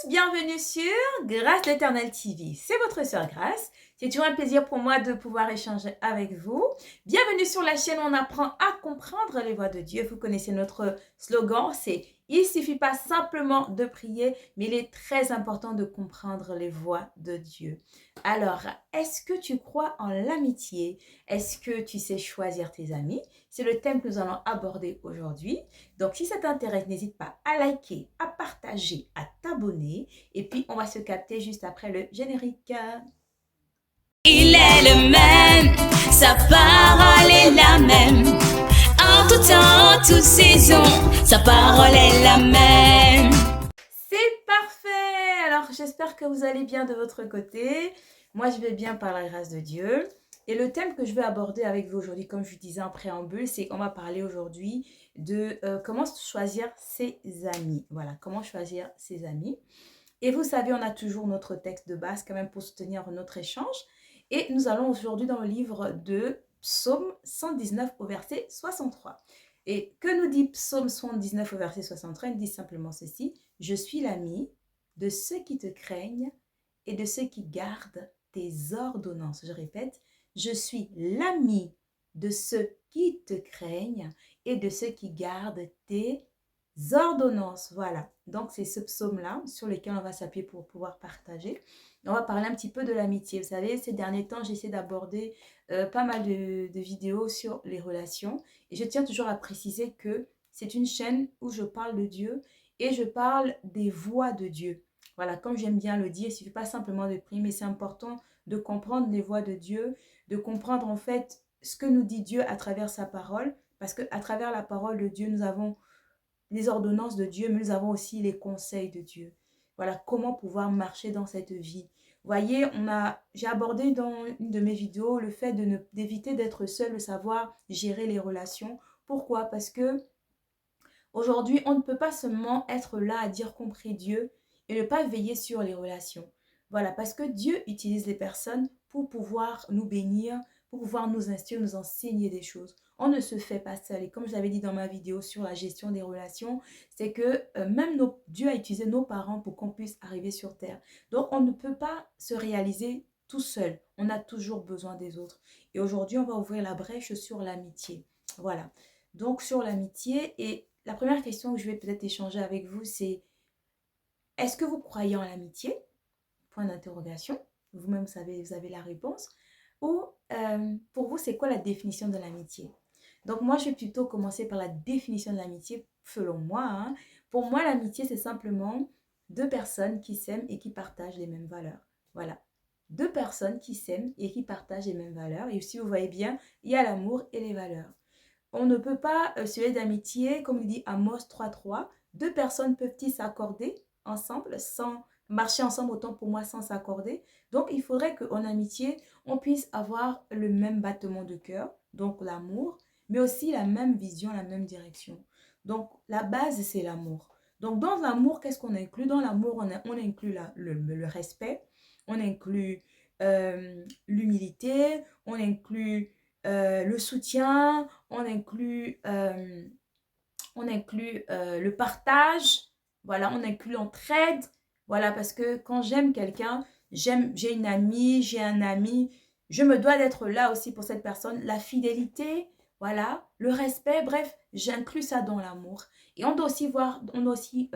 bienvenue sur Grâce l'Éternel TV. C'est votre sœur Grâce. C'est toujours un plaisir pour moi de pouvoir échanger avec vous. Bienvenue sur la chaîne où on apprend à comprendre les voies de Dieu. Vous connaissez notre slogan, c'est « Il ne suffit pas simplement de prier, mais il est très important de comprendre les voies de Dieu. » Alors, est-ce que tu crois en l'amitié? Est-ce que tu sais choisir tes amis? C'est le thème que nous allons aborder aujourd'hui. Donc, si ça t'intéresse, n'hésite pas à liker, à partager, à t'abonner. Et puis, on va se capter juste après le générique. Il est le même, sa parole est la même. En tout temps, en toute saison, sa parole est la même. C'est parfait! Alors, j'espère que vous allez bien de votre côté. Moi, je vais bien par la grâce de Dieu. Et le thème que je vais aborder avec vous aujourd'hui, comme je disais en préambule, c'est qu'on va parler aujourd'hui de comment choisir ses amis. Voilà, comment choisir ses amis. Et vous savez, on a toujours notre texte de base quand même pour soutenir notre échange. Et nous allons aujourd'hui dans le livre de Psaume 119 au verset 63. Et que nous dit Psaume 119 au verset 63? Il dit simplement ceci: « Je suis l'ami de ceux qui te craignent et de ceux qui gardent tes ordonnances. » Je répète, je suis l'ami de ceux qui te craignent et de ceux qui gardent tes ordonnances. Voilà, donc c'est ce psaume-là sur lequel on va s'appuyer pour pouvoir partager. On va parler un petit peu de l'amitié. Vous savez, ces derniers temps, j'essaie d'aborder pas mal de vidéos sur les relations. Et je tiens toujours à préciser que c'est une chaîne où je parle de Dieu et je parle des voies de Dieu. Voilà, comme j'aime bien le dire, il ne suffit pas simplement de prier, mais c'est important de comprendre les voies de Dieu, de comprendre en fait ce que nous dit Dieu à travers sa parole. Parce qu'à travers la parole de Dieu, nous avons les ordonnances de Dieu, mais nous avons aussi les conseils de Dieu. Voilà, comment pouvoir marcher dans cette vie. Vous voyez, j'ai abordé dans une de mes vidéos le fait d'éviter d'être seul, de savoir gérer les relations. Pourquoi? Parce que aujourd'hui, on ne peut pas seulement être là à dire qu'on prie Dieu et ne pas veiller sur les relations. Voilà, parce que Dieu utilise les personnes pour pouvoir nous bénir, pour pouvoir nous instruire, nous enseigner des choses. On ne se fait pas seul. Et comme je l'avais dit dans ma vidéo sur la gestion des relations, c'est que Dieu a utilisé nos parents pour qu'on puisse arriver sur terre. Donc, on ne peut pas se réaliser tout seul. On a toujours besoin des autres. Et aujourd'hui, on va ouvrir la brèche sur l'amitié. Voilà. Donc, sur l'amitié. Et la première question que je vais peut-être échanger avec vous, c'est: est-ce que vous croyez en l'amitié? Point d'interrogation. Vous-même, vous avez la réponse. Ou pour vous, c'est quoi la définition de l'amitié? Donc moi, je vais plutôt commencer par la définition de l'amitié, selon moi. Hein. Pour moi, l'amitié, c'est simplement deux personnes qui s'aiment et qui partagent les mêmes valeurs. Voilà. Deux personnes qui s'aiment et qui partagent les mêmes valeurs. Et si vous voyez bien, il y a l'amour et les valeurs. On ne peut pas se lier d'amitié, comme il dit Amos 3.3. Deux personnes peuvent-ils s'accorder ensemble sans marcher ensemble, autant pour moi, sans s'accorder? Donc, il faudrait qu'en amitié, on puisse avoir le même battement de cœur, donc l'amour, mais aussi la même vision, la même direction. Donc, la base, c'est l'amour. Donc, dans l'amour, qu'est-ce qu'on inclut? Dans l'amour, on inclut le respect, on inclut l'humilité, on inclut le soutien, on inclut le partage, voilà, on inclut l'entraide, voilà, parce que quand j'aime quelqu'un, j'ai une amie, j'ai un ami, je me dois d'être là aussi pour cette personne, la fidélité, voilà, le respect, bref, j'inclus ça dans l'amour. Et on doit aussi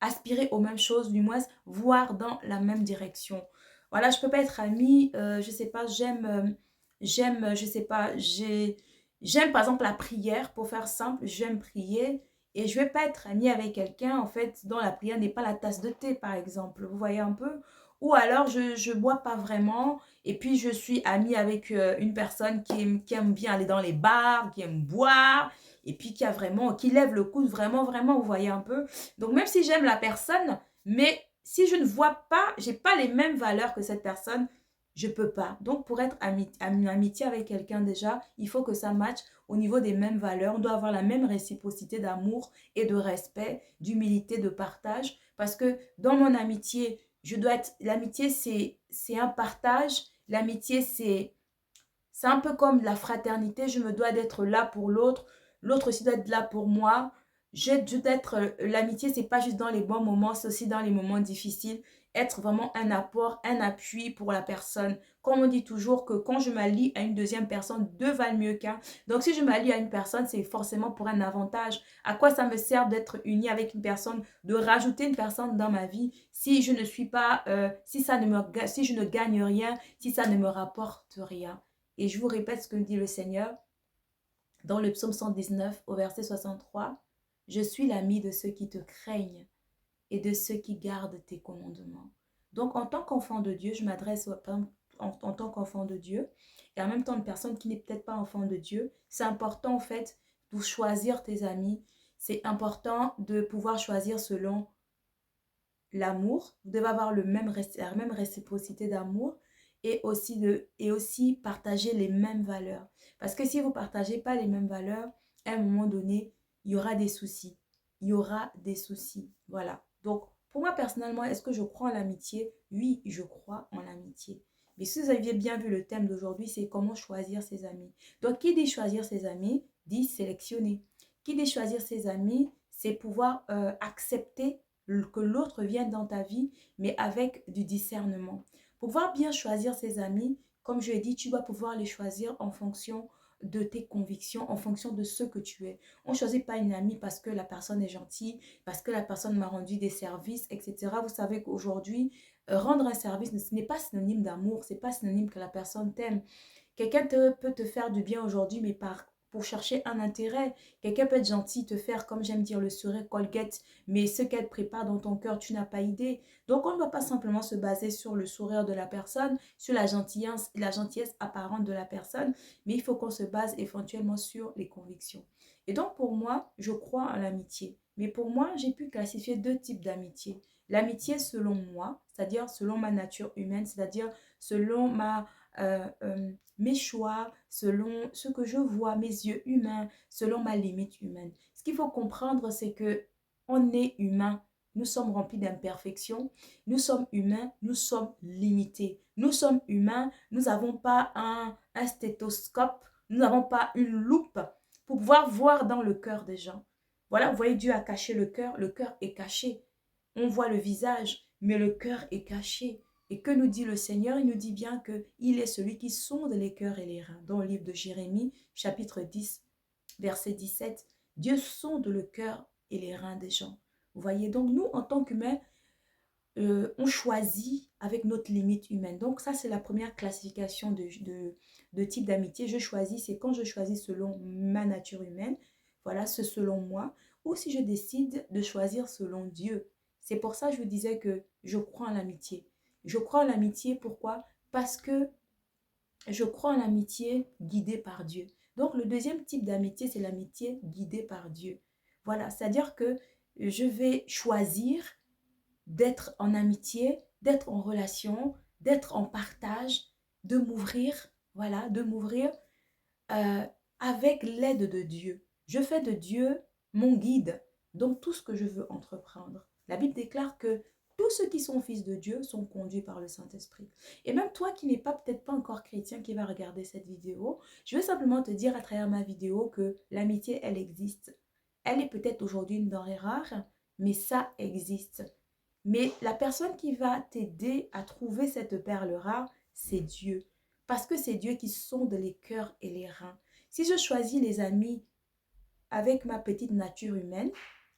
aspirer aux mêmes choses, du moins, voir dans la même direction. Voilà, je peux pas être amie, je sais pas, je sais pas, j'aime par exemple la prière, pour faire simple, j'aime prier et je vais pas être amie avec quelqu'un en fait dont la prière n'est pas la tasse de thé par exemple, vous voyez un peu? Ou alors je bois pas vraiment et puis je suis amie avec une personne qui aime bien aller dans les bars, qui aime boire et puis qui lève le coude vraiment, vraiment, vous voyez un peu? Donc même si j'aime la personne, mais si je ne vois pas, j'ai pas les mêmes valeurs que cette personne, je peux pas. Donc, pour être en amitié avec quelqu'un déjà, il faut que ça matche au niveau des mêmes valeurs. On doit avoir la même réciprocité d'amour et de respect, d'humilité, de partage. Parce que dans mon amitié, l'amitié, c'est un partage. L'amitié, c'est un peu comme la fraternité. Je me dois d'être là pour l'autre. L'autre aussi doit être là pour moi. L'amitié, c'est pas juste dans les bons moments, c'est aussi dans les moments difficiles. Être vraiment un apport, un appui pour la personne. Comme on dit toujours que quand je m'allie à une deuxième personne, deux valent mieux qu'un. Donc si je m'allie à une personne, c'est forcément pour un avantage. À quoi ça me sert d'être uni avec une personne, de rajouter une personne dans ma vie si je ne suis pas, si je ne gagne rien, si ça ne me rapporte rien. Et je vous répète ce que dit le Seigneur dans le psaume 119 au verset 63. Je suis l'ami de ceux qui te craignent et de ceux qui gardent tes commandements. Donc, en tant qu'enfant de Dieu, je m'adresse en tant qu'enfant de Dieu et en même temps une personne qui n'est peut-être pas enfant de Dieu. C'est important en fait de choisir tes amis. C'est important de pouvoir choisir selon l'amour. Vous devez avoir la même réciprocité d'amour et aussi partager les mêmes valeurs. Parce que si vous ne partagez pas les mêmes valeurs, à un moment donné, il y aura des soucis. Il y aura des soucis. Voilà. Donc, pour moi, personnellement, est-ce que je crois en l'amitié? Oui, je crois en l'amitié. Mais si vous aviez bien vu le thème d'aujourd'hui, c'est comment choisir ses amis. Donc, qui dit choisir ses amis, dit sélectionner. Qui dit choisir ses amis, c'est pouvoir accepter que l'autre vienne dans ta vie, mais avec du discernement. Pour pouvoir bien choisir ses amis, comme je l'ai dit, tu dois pouvoir les choisir en fonction de tes convictions, en fonction de ce que tu es. On ne choisit pas une amie parce que la personne est gentille, parce que la personne m'a rendu des services, etc. Vous savez qu'aujourd'hui, rendre un service, ce n'est pas synonyme d'amour, ce n'est pas synonyme que la personne t'aime. Quelqu'un peut te faire du bien aujourd'hui, mais pour chercher un intérêt. Quelqu'un peut être gentil, te faire, comme j'aime dire, le sourire Colgate, mais ce qu'elle prépare dans ton cœur, tu n'as pas idée. Donc, on ne va pas simplement se baser sur le sourire de la personne, sur la gentillesse apparente de la personne, mais il faut qu'on se base éventuellement sur les convictions. Et donc, pour moi, je crois en l'amitié. Mais pour moi, j'ai pu classifier deux types d'amitié. L'amitié selon moi, c'est-à-dire selon ma nature humaine, c'est-à-dire selon mes choix, selon ce que je vois, mes yeux humains, selon ma limite humaine. Ce qu'il faut comprendre, c'est que on est humain. Nous sommes remplis d'imperfections. Nous sommes humains. Nous sommes limités. Nous sommes humains. Nous n'avons pas un stéthoscope. Nous n'avons pas une loupe pour pouvoir voir dans le cœur des gens. Voilà, vous voyez, Dieu a caché le cœur. Le cœur est caché. On voit le visage, mais le cœur est caché. Et que nous dit le Seigneur? Il nous dit bien qu'il est celui qui sonde les cœurs et les reins. Dans le livre de Jérémie, chapitre 10, verset 17, Dieu sonde le cœur et les reins des gens. Vous voyez, donc nous, en tant qu'humains, on choisit avec notre limite humaine. Donc ça, c'est la première classification de type d'amitié. Je choisis, c'est quand je choisis selon ma nature humaine, voilà, c'est selon moi, ou si je décide de choisir selon Dieu. C'est pour ça que je vous disais que je crois en l'amitié. Je crois en l'amitié, pourquoi? Parce que je crois en l'amitié guidée par Dieu. Donc le deuxième type d'amitié, c'est l'amitié guidée par Dieu. Voilà, c'est-à-dire que je vais choisir d'être en amitié, d'être en relation, d'être en partage, de m'ouvrir, voilà, de m'ouvrir avec l'aide de Dieu. Je fais de Dieu mon guide dans tout ce que je veux entreprendre. La Bible déclare que tous ceux qui sont fils de Dieu sont conduits par le Saint-Esprit. Et même toi qui n'es peut-être pas encore chrétien qui va regarder cette vidéo, je veux simplement te dire à travers ma vidéo que l'amitié, elle existe. Elle est peut-être aujourd'hui une denrée rare, mais ça existe. Mais la personne qui va t'aider à trouver cette perle rare, c'est Dieu. Parce que c'est Dieu qui sonde les cœurs et les reins. Si je choisis les amis avec ma petite nature humaine,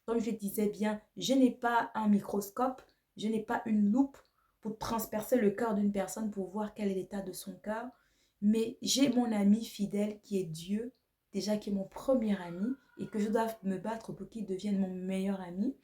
comme je disais bien, je n'ai pas un microscope, je n'ai pas une loupe pour transpercer le cœur d'une personne pour voir quel est l'état de son cœur. Mais j'ai mon ami fidèle qui est Dieu, déjà qui est mon premier ami et que je dois me battre pour qu'il devienne mon meilleur ami.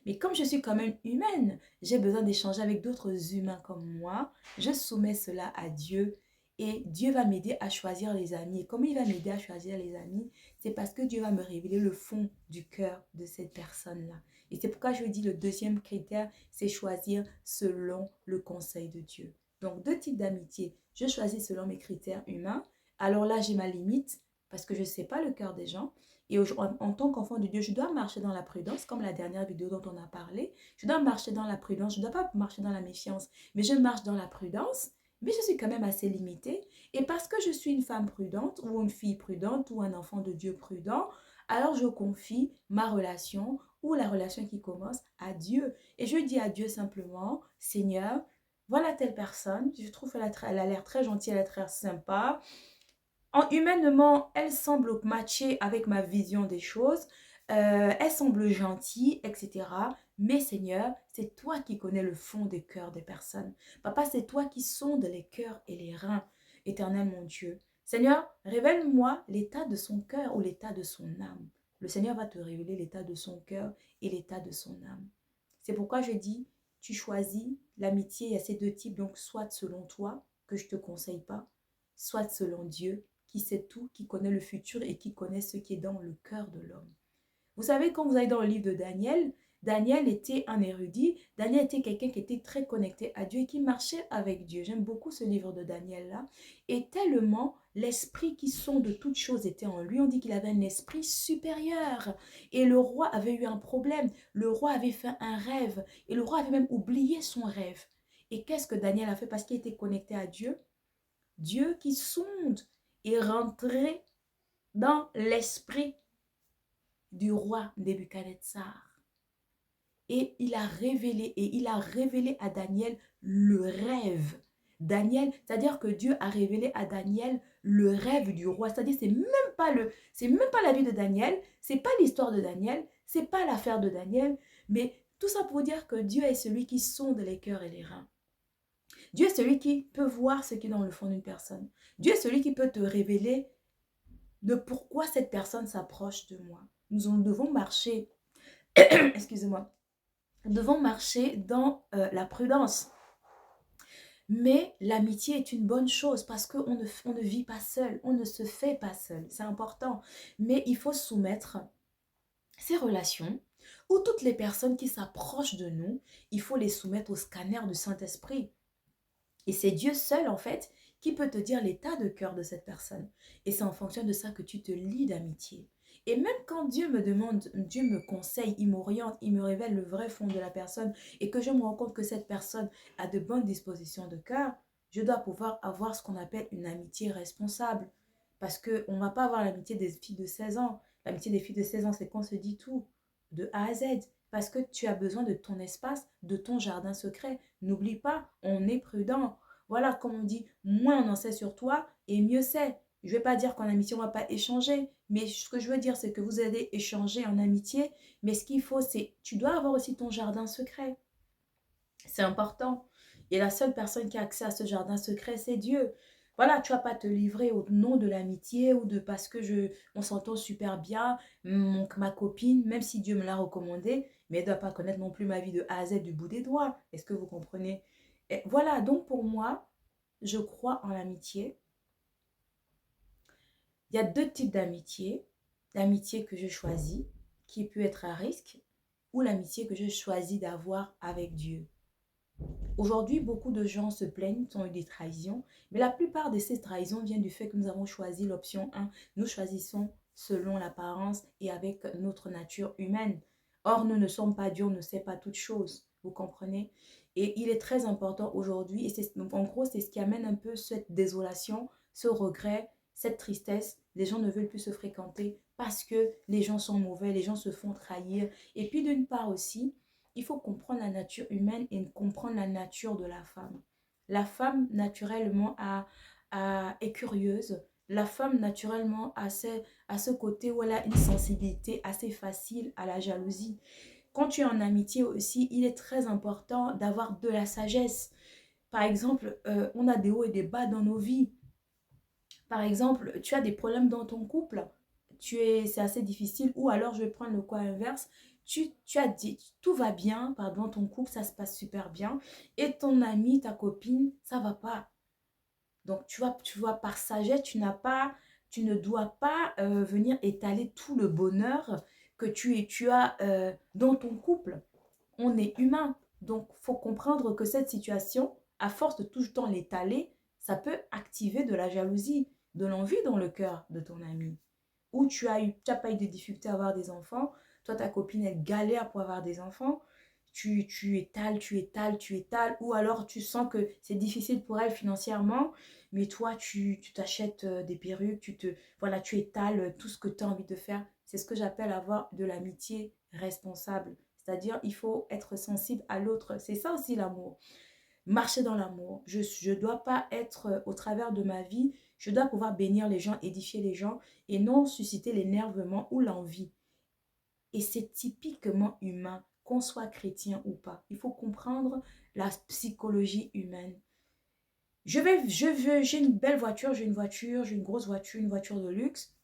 Mais comme je suis quand même humaine, j'ai besoin d'échanger avec d'autres humains comme moi. Je soumets cela à Dieu et Dieu va m'aider à choisir les amis. Et comme il va m'aider à choisir les amis, c'est parce que Dieu va me révéler le fond du cœur de cette personne-là. Et c'est pourquoi je dis le deuxième critère, c'est choisir selon le conseil de Dieu. Donc, deux types d'amitié. Je choisis selon mes critères humains. Alors là, j'ai ma limite parce que je ne sais pas le cœur des gens. Et en tant qu'enfant de Dieu, je dois marcher dans la prudence, comme la dernière vidéo dont on a parlé. Je dois marcher dans la prudence. Je ne dois pas marcher dans la méfiance, mais je marche dans la prudence. Mais je suis quand même assez limitée. Et parce que je suis une femme prudente, ou une fille prudente, ou un enfant de Dieu prudent, alors je confie ma relation ou la relation qui commence à Dieu. Et je dis à Dieu simplement, Seigneur, voilà telle personne, je trouve elle a l'air très gentille, elle a l'air très sympa. Humainement, elle semble matcher avec ma vision des choses. Elle semble gentille, etc. Mais Seigneur, c'est toi qui connais le fond des cœurs des personnes. Papa, c'est toi qui sondes les cœurs et les reins. Éternel mon Dieu. Seigneur, révèle-moi l'état de son cœur ou l'état de son âme. Le Seigneur va te révéler l'état de son cœur et l'état de son âme. C'est pourquoi je dis, tu choisis l'amitié, il y a ces deux types, donc soit selon toi, que je ne te conseille pas, soit selon Dieu, qui sait tout, qui connaît le futur et qui connaît ce qui est dans le cœur de l'homme. Vous savez, quand vous allez dans le livre de Daniel, Daniel était un érudit, Daniel était quelqu'un qui était très connecté à Dieu et qui marchait avec Dieu. J'aime beaucoup ce livre de Daniel-là. Et tellement l'esprit qui sonde toutes choses était en lui, on dit qu'il avait un esprit supérieur. Et le roi avait eu un problème, le roi avait fait un rêve et le roi avait même oublié son rêve. Et qu'est-ce que Daniel a fait parce qu'il était connecté à Dieu? Dieu qui sonde est rentré dans l'esprit du roi Nebuchadnezzar. Et il a révélé à Daniel le rêve. Daniel, c'est-à-dire que Dieu a révélé à Daniel le rêve du roi. C'est-à-dire c'est même pas la vie de Daniel, c'est pas l'histoire de Daniel, c'est pas l'affaire de Daniel, mais tout ça pour dire que Dieu est celui qui sonde les cœurs et les reins. Dieu est celui qui peut voir ce qui est dans le fond d'une personne. Dieu est celui qui peut te révéler de pourquoi cette personne s'approche de moi. Nous devons marcher, excusez-moi, nous devons marcher dans la prudence. Mais l'amitié est une bonne chose parce qu'on ne vit pas seul, on ne se fait pas seul, c'est important. Mais il faut soumettre ces relations ou toutes les personnes qui s'approchent de nous, il faut les soumettre au scanner du Saint-Esprit. Et c'est Dieu seul, en fait, qui peut te dire l'état de cœur de cette personne. Et c'est en fonction de ça que tu te lis d'amitié. Et même quand Dieu me demande, Dieu me conseille, il m'oriente, il me révèle le vrai fond de la personne et que je me rends compte que cette personne a de bonnes dispositions de cœur, je dois pouvoir avoir ce qu'on appelle une amitié responsable. Parce qu'on ne va pas avoir l'amitié des filles de 16 ans. L'amitié des filles de 16 ans, c'est qu'on se dit tout, de A à Z. Parce que tu as besoin de ton espace, de ton jardin secret. N'oublie pas, on est prudent. Voilà, comme on dit, moins on en sait sur toi et mieux c'est. Je ne vais pas dire qu'en amitié, on ne va pas échanger. Mais ce que je veux dire, c'est que vous allez échanger en amitié. Mais ce qu'il faut, c'est, tu dois avoir aussi ton jardin secret. C'est important. Et la seule personne qui a accès à ce jardin secret, c'est Dieu. Voilà, tu ne vas pas te livrer au nom de l'amitié ou de parce que on s'entend super bien, ma copine, même si Dieu me l'a recommandé, mais elle ne doit pas connaître non plus ma vie de A à Z du bout des doigts. Est-ce que vous comprenez? Et voilà, donc pour moi, je crois en l'amitié. Il y a deux types d'amitié. L'amitié que je choisis, qui peut être à risque, ou l'amitié que je choisis d'avoir avec Dieu. Aujourd'hui, beaucoup de gens se plaignent, ont eu des trahisons, mais la plupart de ces trahisons viennent du fait que nous avons choisi l'option 1. Nous choisissons selon l'apparence et avec notre nature humaine. Or, nous ne sommes pas Dieu, on ne sait pas toutes choses. Vous comprenez? Et il est très important aujourd'hui, et en gros, c'est ce qui amène un peu cette désolation, ce regret, cette tristesse. Les gens ne veulent plus se fréquenter parce que les gens sont mauvais, les gens se font trahir. Et puis d'une part aussi, il faut comprendre la nature humaine et comprendre la nature de la femme. La femme, naturellement, est curieuse. La femme, naturellement, a ce côté où elle a une sensibilité assez facile à la jalousie. Quand tu es en amitié aussi, il est très important d'avoir de la sagesse. Par exemple, on a des hauts et des bas dans nos vies. Par exemple, tu as des problèmes dans ton couple. C'est assez difficile. Ou alors, je vais prendre le cas inverse. Tu as dit, tout va bien, dans ton couple, ça se passe super bien. Et ton ami, ta copine, ça va pas. Donc, tu vois, par sagesse, tu ne dois pas venir étaler tout le bonheur que tu as dans ton couple. On est humain. Donc, il faut comprendre que cette situation, à force de tout le temps l'étaler, ça peut activer de la jalousie, de l'envie dans le cœur de ton ami. Ou tu n'as pas eu de difficultés à avoir des enfants, toi, ta copine, elle galère pour avoir des enfants, tu étales, ou alors tu sens que c'est difficile pour elle financièrement, mais toi, tu t'achètes des perruques, voilà, tu étales tout ce que tu as envie de faire. C'est ce que j'appelle avoir de l'amitié responsable. C'est-à-dire, il faut être sensible à l'autre. C'est ça aussi l'amour. Marcher dans l'amour. Je ne dois pas être au travers de ma vie, je dois pouvoir bénir les gens, édifier les gens et non susciter l'énervement ou l'envie. Et c'est typiquement humain, qu'on soit chrétien ou pas. Il faut comprendre la psychologie humaine. J'ai une belle voiture, j'ai une grosse voiture, une voiture de luxe.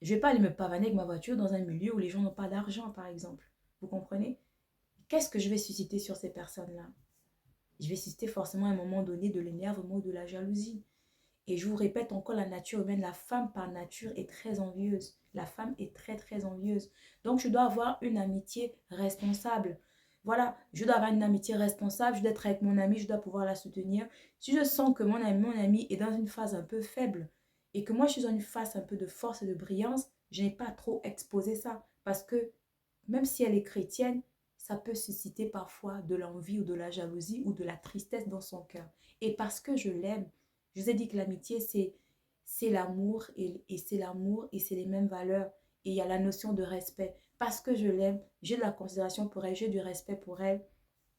Je ne vais pas aller me pavaner avec ma voiture dans un milieu où les gens n'ont pas d'argent, par exemple. Vous comprenez? Qu'est-ce que je vais susciter sur ces personnes-là? Je vais susciter forcément à un moment donné de l'énervement ou de la jalousie. Et je vous répète encore, la nature humaine, la femme par nature est très envieuse. La femme est très, très envieuse. Donc, je dois avoir une amitié responsable. Voilà, je dois avoir une amitié responsable, je dois être avec mon ami, je dois pouvoir la soutenir. Si je sens que mon ami est dans une phase un peu faible et que moi, je suis dans une phase un peu de force et de brillance, je n'ai pas trop exposé ça. Parce que même si elle est chrétienne, ça peut susciter parfois de l'envie ou de la jalousie ou de la tristesse dans son cœur. Et parce que je l'aime, je vous ai dit que l'amitié, c'est l'amour et c'est l'amour et c'est les mêmes valeurs. Et il y a la notion de respect. Parce que je l'aime, j'ai de la considération pour elle, j'ai du respect pour elle.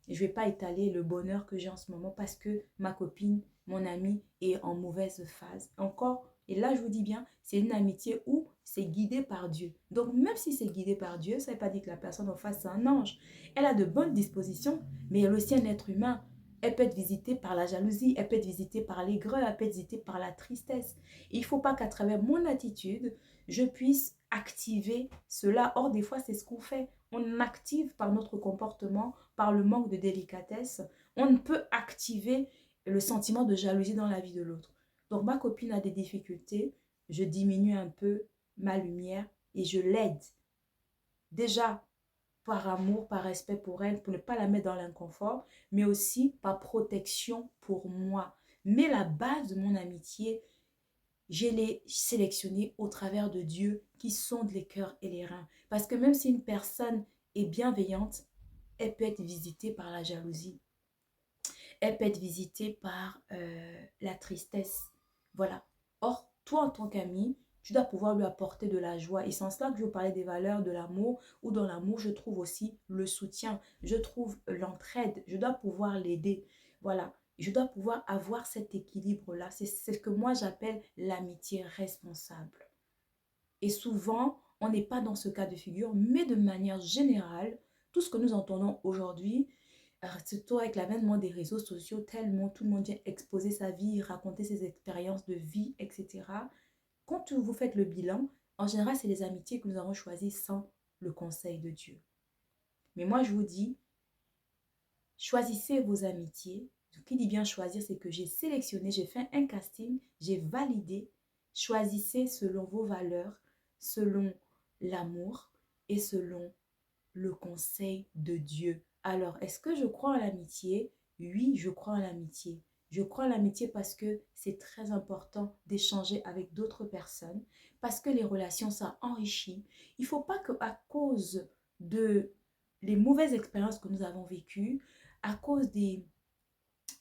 Et je ne vais pas étaler le bonheur que j'ai en ce moment parce que ma copine, mon amie est en mauvaise phase. Encore, et là je vous dis bien, c'est une amitié où c'est guidé par Dieu. Donc même si c'est guidé par Dieu, ça ne veut pas dire que la personne en face c'est un ange. Elle a de bonnes dispositions, mais elle est aussi un être humain. Elle peut être visitée par la jalousie, elle peut être visitée par l'aigreur, elle peut être visitée par la tristesse. Il ne faut pas qu'à travers mon attitude, je puisse activer cela. Or, des fois, c'est ce qu'on fait. On active par notre comportement, par le manque de délicatesse, on ne peut activer le sentiment de jalousie dans la vie de l'autre. Donc, ma copine a des difficultés, je diminue un peu ma lumière et je l'aide. Déjà, par amour, par respect pour elle, pour ne pas la mettre dans l'inconfort, mais aussi par protection pour moi. Mais la base de mon amitié, je l'ai sélectionnée au travers de Dieu qui sonde les cœurs et les reins. Parce que même si une personne est bienveillante, elle peut être visitée par la jalousie. Elle peut être visitée par la tristesse. Voilà. Or, toi en tant qu'ami, tu dois pouvoir lui apporter de la joie. Et c'est en cela que je vous parlais des valeurs de l'amour, où dans l'amour, je trouve aussi le soutien, je trouve l'entraide, je dois pouvoir l'aider. Voilà, je dois pouvoir avoir cet équilibre-là. C'est ce que moi j'appelle l'amitié responsable. Et souvent, on n'est pas dans ce cas de figure, mais de manière générale, tout ce que nous entendons aujourd'hui, surtout avec l'avènement des réseaux sociaux, tellement tout le monde vient exposer sa vie, raconter ses expériences de vie, etc. Quand vous faites le bilan, en général, c'est les amitiés que nous avons choisies sans le conseil de Dieu. Mais moi, je vous dis, choisissez vos amitiés. Ce qui dit bien choisir, c'est que j'ai sélectionné, j'ai fait un casting, j'ai validé. Choisissez selon vos valeurs, selon l'amour et selon le conseil de Dieu. Alors, est-ce que je crois en l'amitié? Oui, je crois en l'amitié. Je crois en l'amitié parce que c'est très important d'échanger avec d'autres personnes, parce que les relations, ça enrichit. Il ne faut pas qu'à cause de les mauvaises expériences que nous avons vécues, à cause de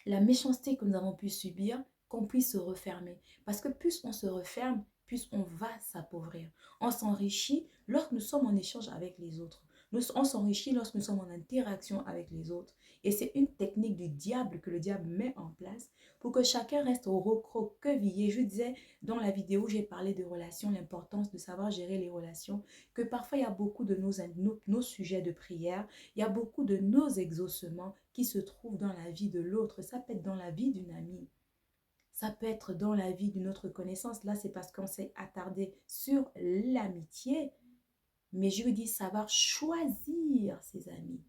la méchanceté que nous avons pu subir, qu'on puisse se refermer. Parce que plus on se referme, plus on va s'appauvrir. On s'enrichit lorsque nous sommes en échange avec les autres. On s'enrichit lorsque nous sommes en interaction avec les autres. Et c'est une technique du diable que le diable met en place pour que chacun reste au recroquevillé. Je disais dans la vidéo, j'ai parlé de relations, l'importance de savoir gérer les relations, que parfois il y a beaucoup de nos sujets de prière, il y a beaucoup de nos exaucements qui se trouvent dans la vie de l'autre. Ça peut être dans la vie d'une amie. Ça peut être dans la vie d'une autre connaissance. Là, c'est parce qu'on s'est attardé sur l'amitié. Mais je veux dire, savoir choisir ses amis,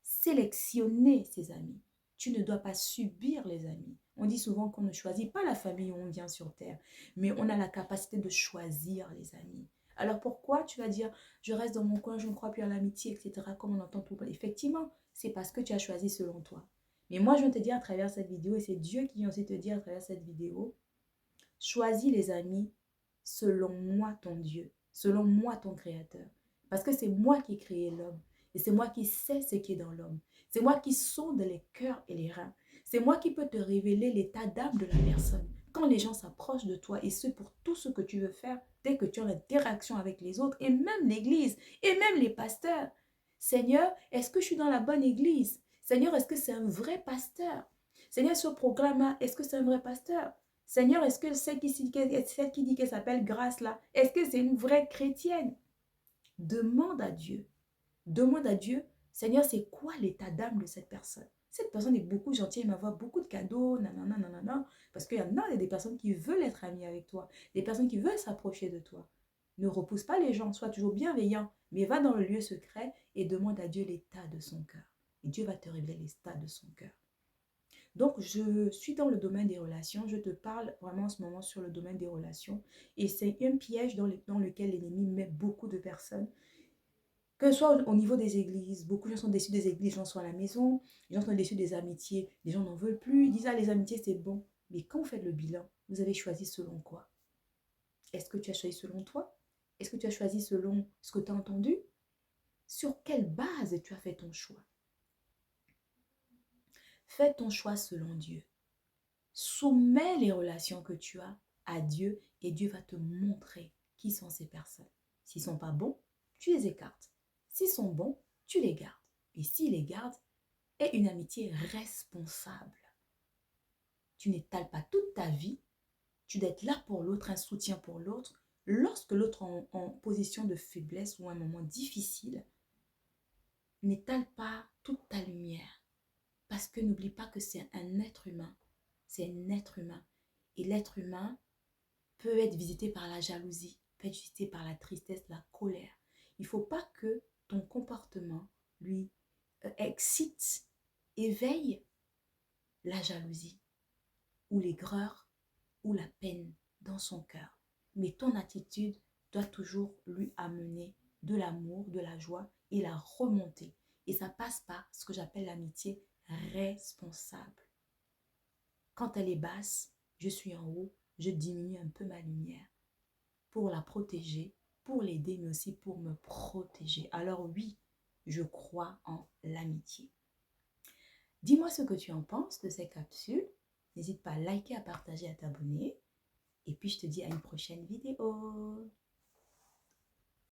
sélectionner ses amis. Tu ne dois pas subir les amis. On dit souvent qu'on ne choisit pas la famille où on vient sur terre, mais on a la capacité de choisir les amis. Alors pourquoi tu vas dire, je reste dans mon coin, je ne crois plus à l'amitié, etc., comme on entend tout. Effectivement, c'est parce que tu as choisi selon toi. Mais moi, je viens te dire à travers cette vidéo, et c'est Dieu qui vient aussi te dire à travers cette vidéo, choisis les amis selon moi, ton Dieu, selon moi, ton Créateur. Parce que c'est moi qui ai créé l'homme. Et c'est moi qui sais ce qui est dans l'homme. C'est moi qui sonde les cœurs et les reins. C'est moi qui peux te révéler l'état d'âme de la personne. quand les gens s'approchent de toi, et ce pour tout ce que tu veux faire, dès que tu as l'interaction avec les autres, et même l'église, et même les pasteurs. Seigneur, est-ce que je suis dans la bonne église? Seigneur, est-ce que c'est un vrai pasteur? Seigneur, ce programme-là, est-ce que c'est un vrai pasteur? Seigneur, est-ce que celle qui dit qu'elle s'appelle Grâce là, est-ce que c'est une vraie chrétienne? Demande à Dieu. Demande à Dieu, Seigneur, c'est quoi l'état d'âme de cette personne? Cette personne est beaucoup gentille, elle m'envoie beaucoup de cadeaux, nanana, nanana. Parce qu'il y en a, il y a des personnes qui veulent être amies avec toi, des personnes qui veulent s'approcher de toi. Ne repousse pas les gens, sois toujours bienveillant, mais va dans le lieu secret et demande à Dieu l'état de son cœur. Et Dieu va te révéler l'état de son cœur. Donc, je suis dans le domaine des relations. Je te parle vraiment en ce moment sur le domaine des relations. Et c'est un piège dans lequel l'ennemi met beaucoup de personnes. Que ce soit au niveau des églises, beaucoup de gens sont déçus des églises, les gens sont à la maison, les gens sont déçus des amitiés, les gens n'en veulent plus. Ils disent, ah, les amitiés, c'est bon. Mais quand vous faites le bilan, vous avez choisi selon quoi? Est-ce que tu as choisi selon toi? Est-ce que tu as choisi selon ce que tu as entendu? Sur quelle base tu as fait ton choix? Fais ton choix selon Dieu. Soumets les relations que tu as à Dieu et Dieu va te montrer qui sont ces personnes. S'ils ne sont pas bons, tu les écartes. S'ils sont bons, tu les gardes. Et s'ils les gardent, aie une amitié responsable. Tu n'étales pas toute ta vie. Tu dois être là pour l'autre, un soutien pour l'autre. Lorsque l'autre est en position de faiblesse ou un moment difficile, n'étale pas toute ta lumière. Parce que n'oublie pas que c'est un être humain. C'est un être humain. Et l'être humain peut être visité par la jalousie, peut être visité par la tristesse, la colère. Il ne faut pas que ton comportement lui excite, éveille la jalousie ou l'aigreur ou la peine dans son cœur. Mais ton attitude doit toujours lui amener de l'amour, de la joie et la remonter. Et ça passe par ce que j'appelle l'amitié responsable. Quand elle est basse, je suis en haut, je diminue un peu ma lumière pour la protéger, pour l'aider, mais aussi pour me protéger. Alors oui, je crois en l'amitié. Dis-moi ce que tu en penses de ces capsules. N'hésite pas à liker, à partager, à t'abonner. Et puis je te dis à une prochaine vidéo.